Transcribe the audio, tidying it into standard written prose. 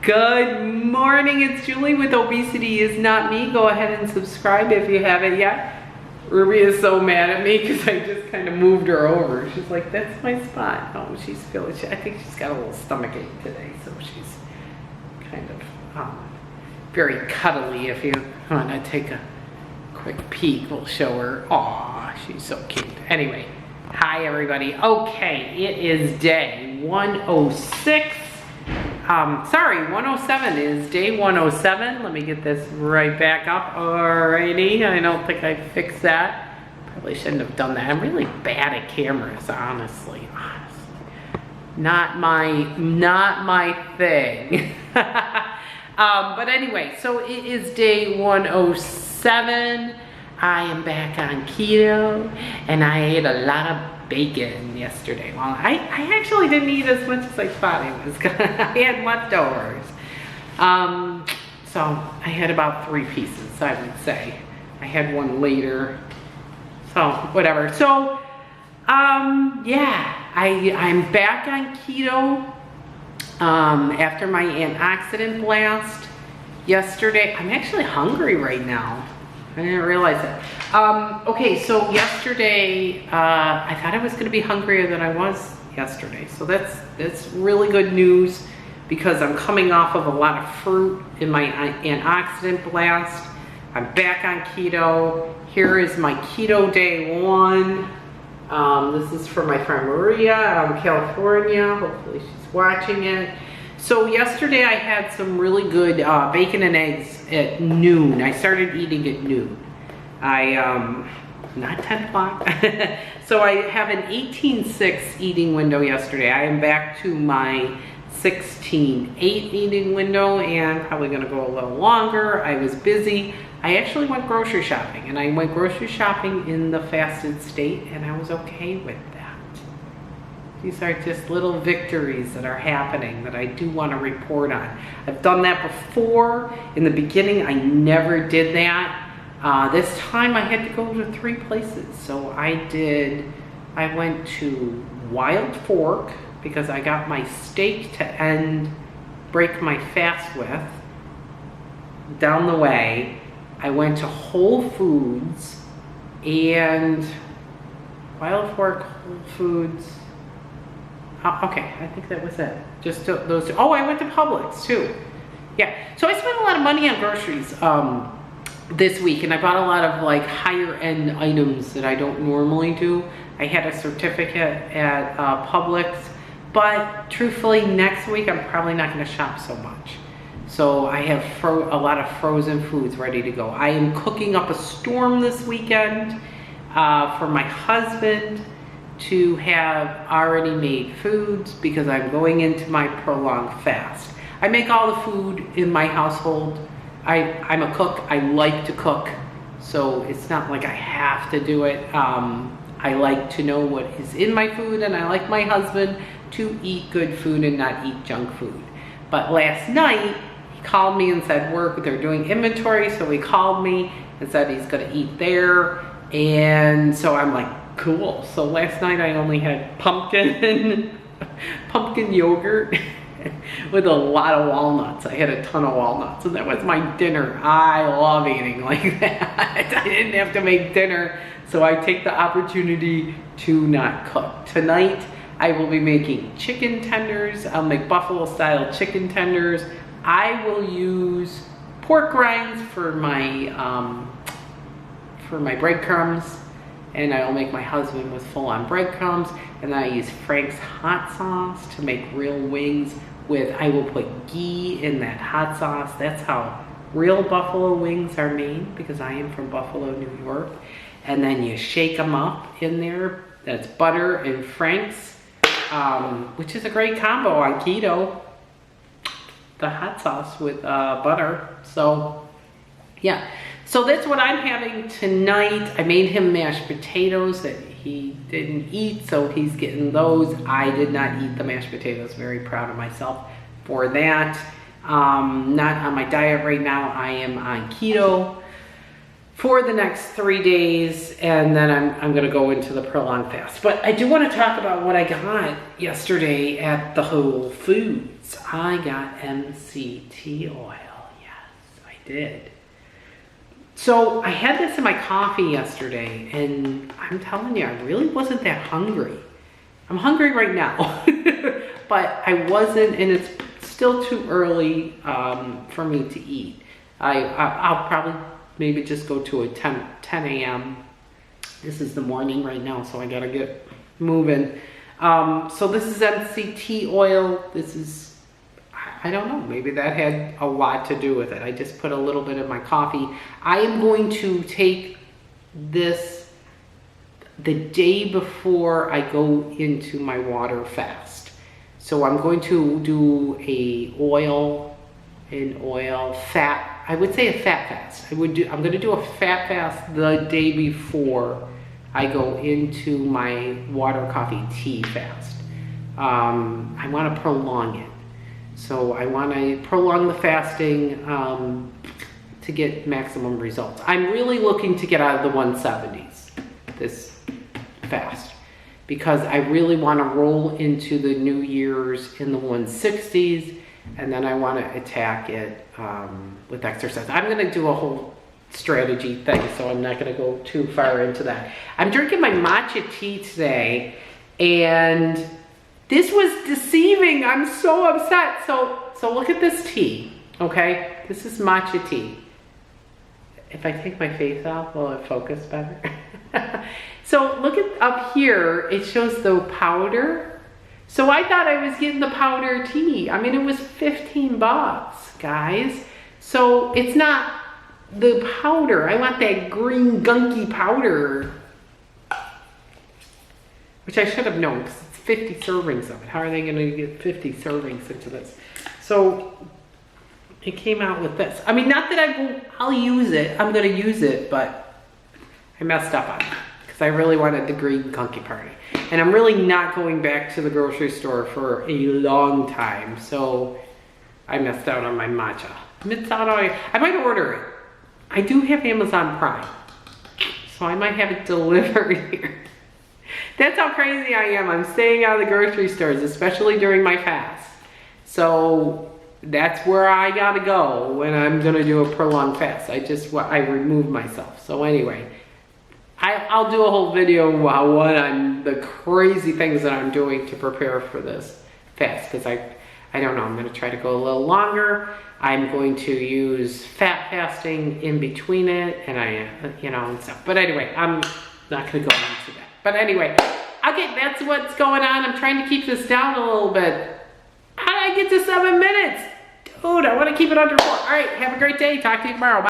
Good morning, it's Julie with Obesity Is Not Me. Go ahead and subscribe if you haven't yet. Ruby is so mad at me because I just kind of moved her over. She's like, that's my spot. Oh, she's feeling, I think she's got a little stomach ache today, so she's kind of very cuddly. If you want to take a quick peek, we'll show her. Aw, she's so cute. Anyway, hi everybody. Okay, it is day 106. 107 is day 107. Let me get this right back up. Alrighty, I don't think I fixed that. Probably shouldn't have done that. I'm really bad at cameras, honestly. Not my thing. But anyway, so it is day 107. I am back on keto, and I ate a lot of bacon yesterday. Well, I actually didn't eat as much as I thought I was gonna. I had leftovers. So I had about 3 pieces, I would say. I had one later, so whatever. So, yeah, I'm back on keto after my antioxidant blast yesterday. I'm actually hungry right now. I didn't realize it. Okay, so yesterday, I thought I was gonna be hungrier than I was yesterday. So that's really good news because I'm coming off of a lot of fruit in my antioxidant blast. I'm back on keto. Here is my keto day 1. This is for my friend Maria out in California. Hopefully she's watching it. So yesterday I had some really good bacon and eggs at noon. I started eating at noon. Not 10 o'clock. So I have an 18:6 eating window yesterday. I am back to my 16:8 eating window and probably gonna go a little longer. I was busy. I actually went grocery shopping, and I went grocery shopping in the fasted state, and I was okay with that. These are just little victories that are happening that I do want to report on. I've done that before. In the beginning, I never did that. This time I had to go to 3 places. So I went to Wild Fork because I got my steak to break my fast with down the way. I went to Whole Foods and Wild Fork, Whole Foods. Okay, I think that was it. Just those 2. Oh, I went to Publix too. Yeah, so I spent a lot of money on groceries this week, and I bought a lot of like higher end items that I don't normally do. I had a certificate at Publix, but truthfully, next week I'm probably not going to shop so much. So I have a lot of frozen foods ready to go. I am cooking up a storm this weekend for my husband to have already made foods because I'm going into my prolonged fast. I make all the food in my household. I'm a cook. I like to cook, so it's not like I have to do it. I like to know what is in my food, and I like my husband to eat good food and not eat junk food. But last night, he called me and said, they're doing inventory, so he called me and said he's gonna eat there, and so I'm like, cool. So last night I only had pumpkin yogurt with a lot of walnuts. I had a ton of walnuts, and that was my dinner. I love eating like that. I didn't have to make dinner, so I take the opportunity to not cook. Tonight I will be making chicken tenders. I'll make buffalo style chicken tenders. I will use pork rinds for my breadcrumbs. And I'll make my husband with full-on breadcrumbs, and then I use Frank's hot sauce to make real wings I will put ghee in that hot sauce. That's how real buffalo wings are made, because I am from Buffalo, New York. And then you shake them up in there. That's butter and Frank's, which is a great combo on keto. The hot sauce with butter. So, yeah. So that's what I'm having tonight. I made him mashed potatoes that he didn't eat, so he's getting those. I did not eat the mashed potatoes. Very proud of myself for that. Not on my diet right now. I am on keto. for the next 3 days, and then I'm gonna go into the prolonged fast. But I do wanna talk about what I got yesterday at the Whole Foods. I got MCT oil, yes, I did. So I had this in my coffee yesterday, and I'm telling you, I really wasn't that hungry. I'm hungry right now, but I wasn't, and it's still too early for me to eat. I'll probably maybe just go to a 10 a.m. This is the morning right now, so I gotta get moving. So this is MCT oil. This is, I don't know, maybe that had a lot to do with it. I just put a little bit in my coffee. I am going to take this the day before I go into my water fast. So I'm going to do an oil fat, I would say a fat fast. I'm going to do a fat fast the day before I go into my water, coffee, tea fast. I want to prolong it. So I want to prolong the fasting to get maximum results. I'm really looking to get out of the 170s this fast, because I really want to roll into the New Year's in the 160s, and then I want to attack it with exercise. I'm going to do a whole strategy thing, so I'm not going to go too far into that. I'm drinking my matcha tea today, and this was deceiving. I'm so upset. So look at this tea, okay? This is matcha tea. If I take my face off, will it focus better? So look at up here, it shows the powder. So I thought I was getting the powder tea. I mean, it was 15 bucks, guys. So it's not the powder. I want that green gunky powder, which I should have known, because it's 50 servings of it. How are they gonna get 50 servings into this? So it came out with this. I mean, not that I'll use it. I'm gonna use it, but I messed up on it, because I really wanted the green gunky party. And I'm really not going back to the grocery store for a long time. So I messed out on my matcha. I might order it. I do have Amazon Prime, so I might have it delivered here. That's how crazy I am. I'm staying out of the grocery stores, especially during my fast. So that's where I gotta go when I'm gonna do a prolonged fast. I remove myself. So anyway, I'll do a whole video about the crazy things that I'm doing to prepare for this fast, because I don't know, I'm gonna try to go a little longer. I'm going to use fat fasting in between it, and and stuff. But anyway, I'm not gonna go into that. But anyway, okay, that's what's going on. I'm trying to keep this down a little bit. How did I get to 7 minutes? Dude, I wanna keep it under 4. All right, have a great day. Talk to you tomorrow. Bye.